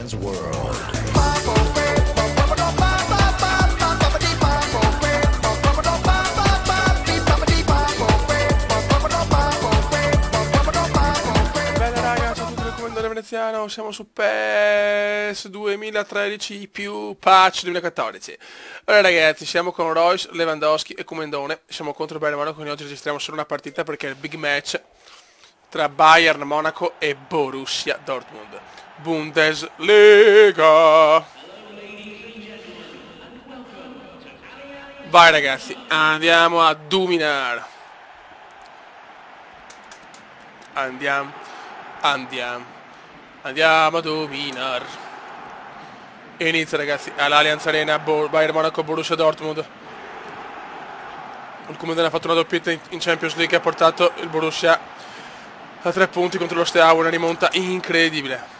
Man's World. Bene ragazzi, a tutti il comandante veneziano, siamo su PES 2013 più patch 2014. Allora ragazzi, siamo con Royce, Lewandowski e Comendone, siamo contro Bayern Monaco, quindi oggi registriamo solo una partita perché è il big match tra Bayern Monaco e Borussia Dortmund. Bundesliga! Vai ragazzi, andiamo a dominare. Andiamo a dominare. Inizia ragazzi all'Allianz Arena, Bayern Monaco, Borussia Dortmund. Il Comandante ha fatto una doppietta in Champions League, ha portato il Borussia a 3 punti contro lo Steaua, una rimonta incredibile.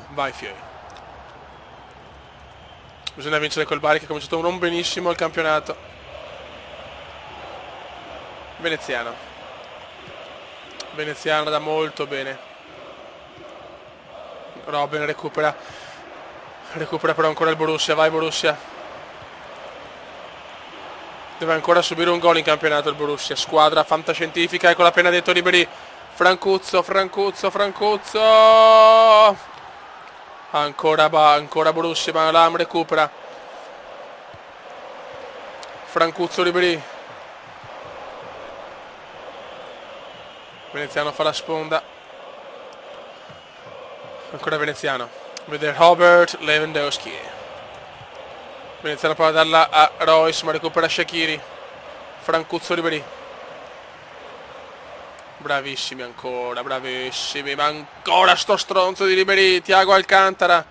Vai Fiori. Bisogna vincere col Bari che ha cominciato non benissimo il campionato. Veneziano da molto bene. Robben recupera però ancora il Borussia. Vai Borussia. Deve ancora subire un gol in campionato il Borussia. Squadra fantascientifica, ecco l'appena detto Ribéry. Francuzzo. Ancora Borussia, ma Lam recupera. Francuzzo Ribéry. Veneziano fa la sponda. Ancora Veneziano. Vede Robert Lewandowski. Veneziano prova a darla a Royce, ma recupera Shaqiri. Francuzzo Ribéry. Bravissimi ancora, bravissimi. Ma ancora sto stronzo di Ribéry. Thiago Alcantara.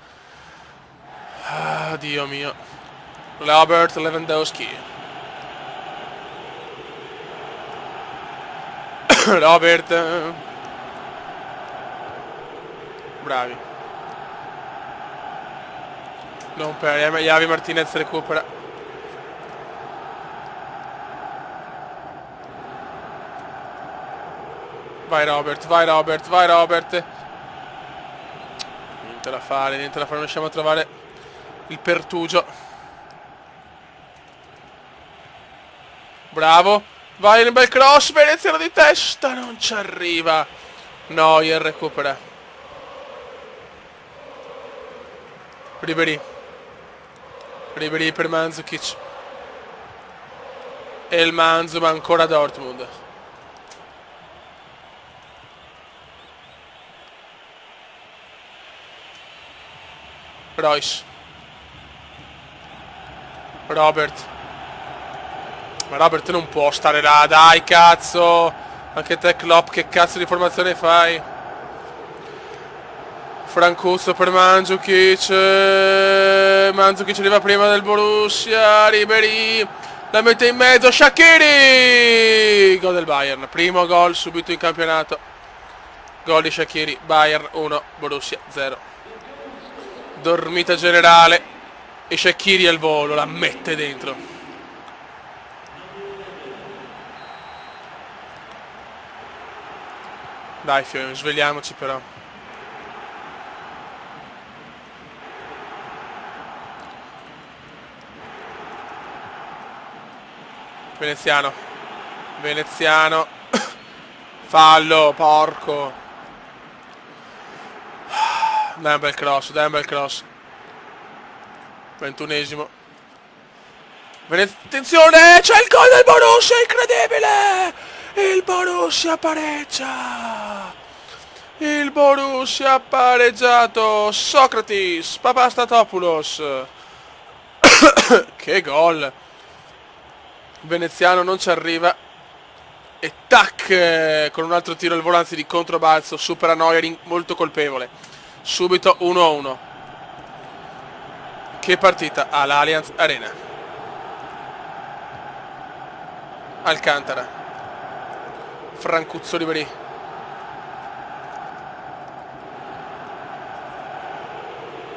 Ah, Dio mio. Robert Lewandowski. Robert. Bravi. Non per Javi Martinez recupera. Vai Robert. Niente da fare, non riusciamo a trovare il pertugio. Bravo. Vai un bel cross, Veneziano di testa, non ci arriva. Neuer recupera. Ribéry per Mandzukic. E il Manzu, ma ancora Dortmund. Royce. Robert. Ma Robert non può stare là, dai cazzo. Anche te Klopp, che cazzo di formazione fai? Francuzzo per Mandzukic. Mandzukic arriva prima del Borussia. Ribéry la mette in mezzo. Shaqiri. Gol del Bayern. Primo gol subito in campionato. Gol di Shaqiri. Bayern 1, Borussia 0. Dormita generale. E Shaqiri al volo la mette dentro. Dai Fiori, svegliamoci però. Veneziano. Fallo, porco. Dai un bel cross. 21esimo. Attenzione, c'è il gol del Borussia, incredibile! Il Borussia pareggia. Il Borussia ha pareggiato. Socrates, Papastatopoulos. Che gol. Veneziano non ci arriva. E tac, con un altro tiro al volo, anzi di controbalzo, supera Neuer, molto colpevole. Subito 1-1. Che partita all'Allianz Arena. Alcantara. Francuzzo Ribéry.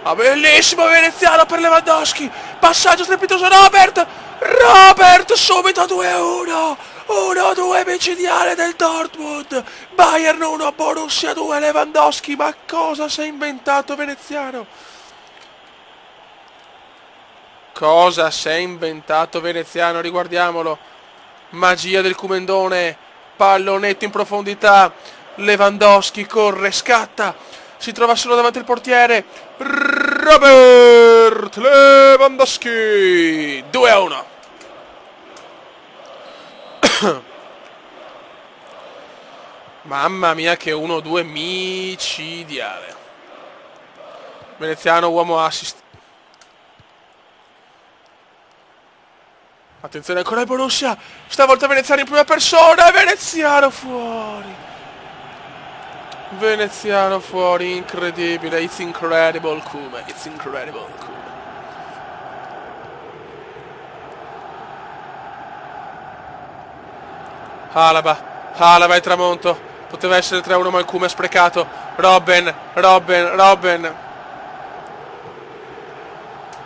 Ah, bellissimo Veneziano per Lewandowski. Passaggio strepitoso Robert. Robert subito 2-1. 1-2 micidiale del Dortmund. Bayern 1, Borussia 2, Lewandowski. Ma cosa si è inventato veneziano? Cosa si è inventato veneziano? Riguardiamolo. Magia del Cumendone. Pallonetto in profondità. Lewandowski corre, scatta. Si trova solo davanti al portiere. Robert Lewandowski. 2-1. Mamma mia che 1-2 micidiale. Veneziano uomo assist. Attenzione ancora il Borussia. Stavolta Veneziano in prima persona. Veneziano fuori. Veneziano fuori. Incredibile. It's incredible come. It's incredible come. Alaba e tramonto. Poteva essere 3-1 ma il Come ha sprecato. Robben.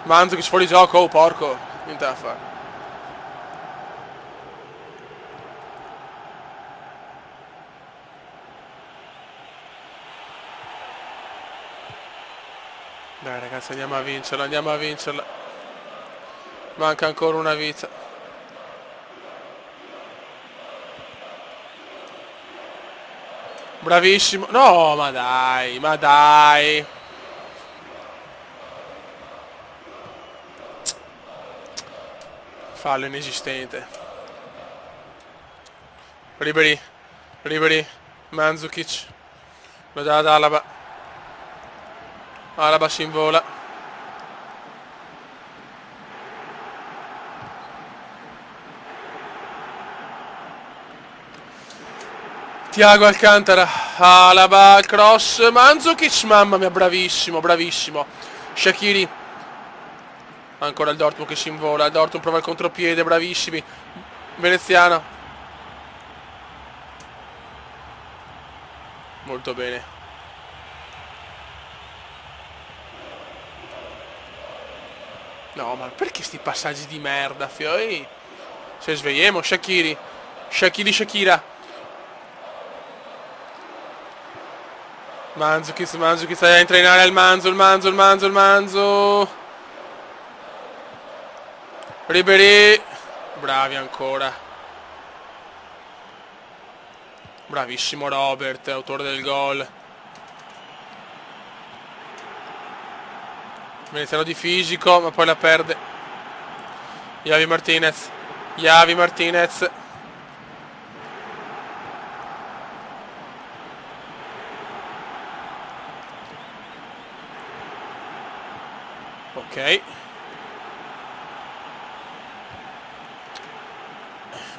Mandzukic fuori gioco. Oh porco. Niente da fare. Dai ragazzi, andiamo a vincerla. Manca ancora una vita. Bravissimo. No, ma dai. Fallo inesistente. Ribery. Mandzukic. Lo dà ad Alaba. Alaba si invola. Thiago Alcantara. Alaba al cross. Mandzukic. Mamma mia, bravissimo. Shaqiri. Ancora il Dortmund che si invola. Il Dortmund prova il contropiede. Bravissimi. Veneziano. Molto bene. No, ma perché sti passaggi di merda, fioi? Se svegliamo, Shaqira. Mandzukic sta a entrare in area il Manzo. Ribery. Bravi ancora. Bravissimo Robert, autore del gol. Veneziano di fisico, ma poi la perde. Javi Martinez. Ok.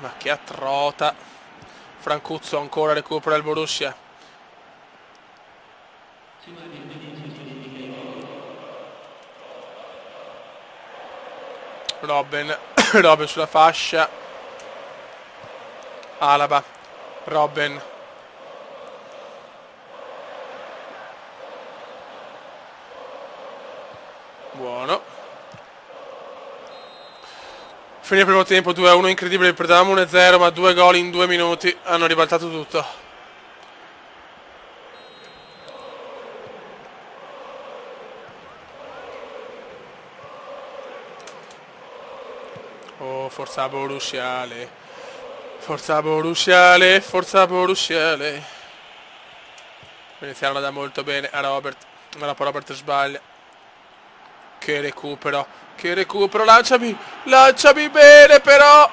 Ma che atrota. Francuzzo ancora recupera il Borussia. Robben sulla fascia. Alaba. Robben. Buono. Fine primo tempo 2-1, incredibile, perdevamo 1-0 ma 2 gol in 2 minuti. Hanno ribaltato tutto. Oh, forza Borussiale. Veneziano la dà molto bene a Robert. Ma poi Robert sbaglia. Che recupero, lanciami bene però.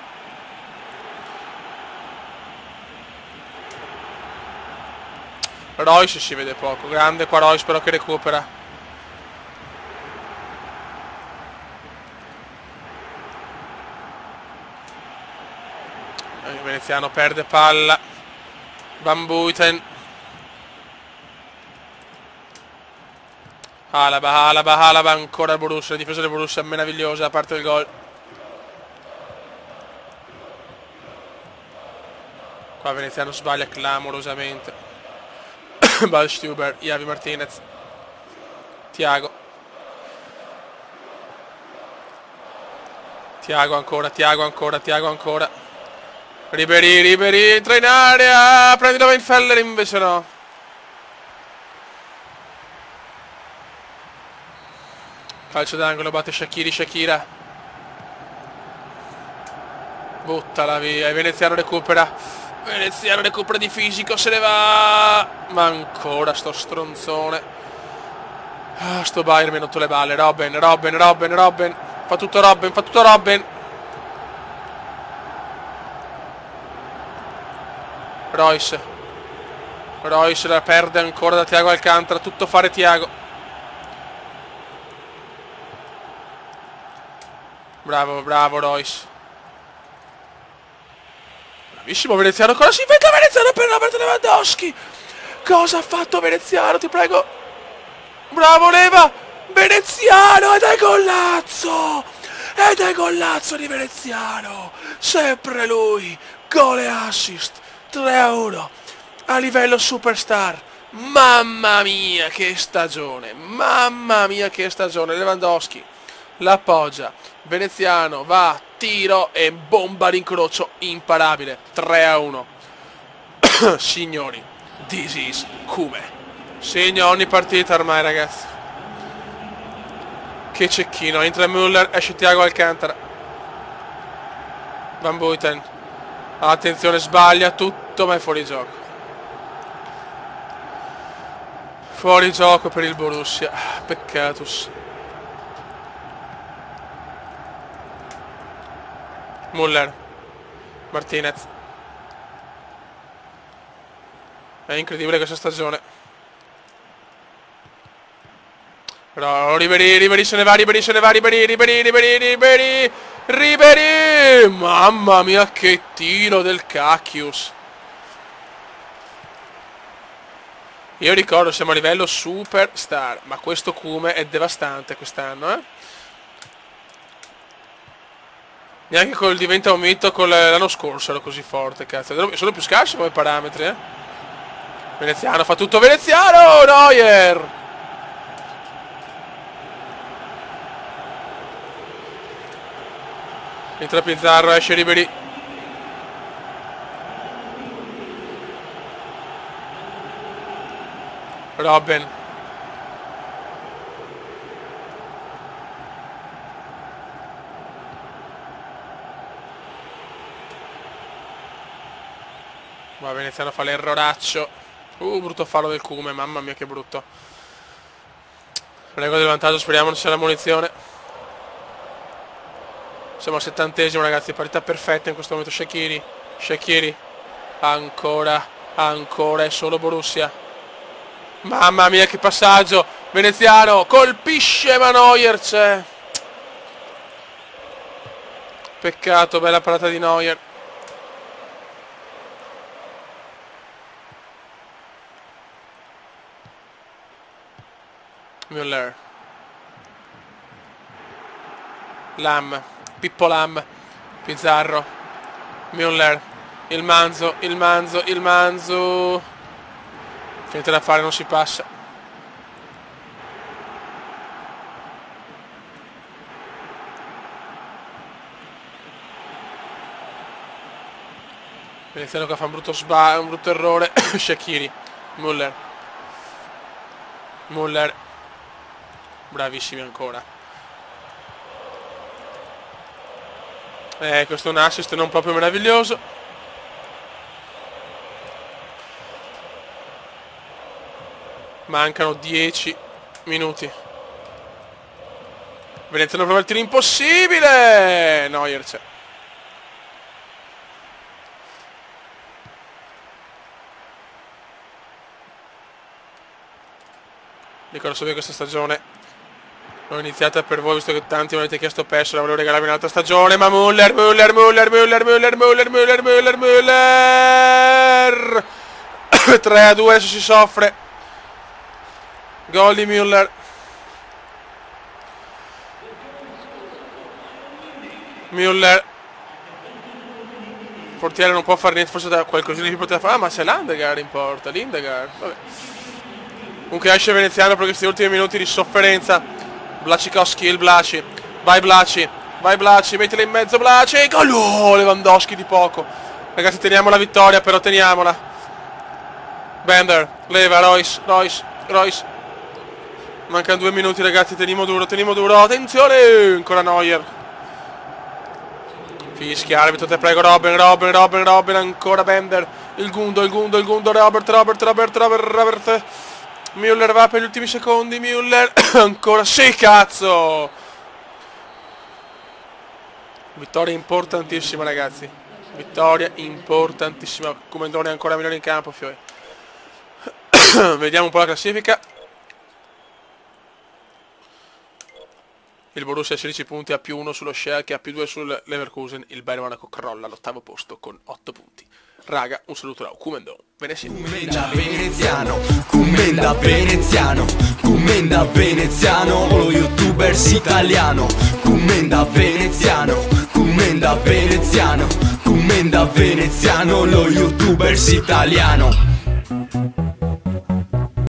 Royce si vede poco, grande qua Royce però che recupera. Il veneziano perde palla. Van Buiten. Alaba, ancora il Borussia, la difesa del Borussia è meravigliosa, a parte il gol. Qua Veneziano sbaglia clamorosamente. Ballstuber, Javi Martinez. Thiago ancora. Ribery, entra in area, prendi la Weinfeller, invece no. Calcio d'angolo, batte Shaqiri. Buttala via, e Veneziano recupera di fisico, se ne va. Ma ancora sto stronzone. Ah, sto Bayern mi ha rotto le balle. Robben. Fa tutto Robben. Royce la perde ancora da Thiago Alcantara. Tutto fare Thiago. Bravo Royce. Bravissimo Veneziano. Cosa si inventa Veneziano per Robert Lewandowski? Cosa ha fatto Veneziano, ti prego? Bravo Leva. Veneziano, ed è gollazzo di Veneziano. Sempre lui. Gol e assist. 3-1 a livello superstar. Mamma mia che stagione. Lewandowski l'appoggia, Veneziano va, tiro e bomba d'incrocio imparabile. 3-1. Signori, this is Cume. Segna ogni partita ormai, ragazzi. Che cecchino. Entra Müller, esce Thiago Alcantara. Van Buiten. Attenzione, sbaglia tutto, ma è fuori gioco. Fuori gioco per il Borussia. Peccatus. Müller. Martinez. È incredibile questa stagione. Però Ribery se ne va, Ribery! Mamma mia che tiro del Cacchius. Io ricordo, siamo a livello superstar, ma questo Cume è devastante quest'anno, eh? Neanche col diventa un mito con l'anno scorso ero così forte, cazzo. Sono più scarsi come parametri, eh? Veneziano, fa tutto Veneziano! Neuer! Entra Pizarro, esce Ribery. Robben. Ma Veneziano fa l'erroraccio. Brutto fallo del Cume, mamma mia che brutto. Regola del vantaggio, speriamo non sia la munizione. Siamo al 70esimo, ragazzi, partita perfetta in questo momento. Shaqiri. Ancora, è solo Borussia. Mamma mia che passaggio. Veneziano colpisce, ma Neuer c'è. Peccato, bella parata di Neuer. Müller. Pippo Lam. Pizarro. Müller. Il manzo. Niente da fare, non si passa. Veneziano che fa un brutto errore. Shaqiri. Müller. Bravissimi ancora. Questo è un assist non proprio meraviglioso. Mancano 10 minuti. Veneziano prova il tiro impossibile. Neuer c'è. Ricordo solo che questa stagione l'ho iniziata per voi, visto che tanti mi avete chiesto PES, la volevo regalarvi un'altra stagione, ma Müller! 3-2, adesso si soffre. Gol di Müller. Il portiere non può fare niente, forse da qualcosina che poteva fare. Ah, ma c'è Lindegaard in porta, vabbè. Comunque esce Veneziano per questi ultimi minuti di sofferenza. Blachikowski, il Blaci. Vai Blaci, mettila in mezzo Blaci. Gol! Lewandowski di poco. Ragazzi, teniamo la vittoria, però teniamola. Bender, leva, Royce. Mancano 2 minuti, ragazzi, teniamo duro. Attenzione, ancora Neuer. Fischia, arbitro, te prego, Robben, ancora Bender. Il Gundo, Robert. Müller va per gli ultimi secondi, ancora, sì, cazzo! Vittoria importantissima, ragazzi. Vittoria importantissima. Comandone ancora migliore in campo, Fiore. Vediamo un po' la classifica. Il Borussia ha 16 punti, ha +1 sullo Schalke, ha +2 sul Leverkusen. Il Bayern Monaco crolla all'8º posto con 8 punti. Raga, un saluto da Kumendo. Commenda veneziano, lo youtubers italiano. Commenda veneziano, lo youtubers italiano.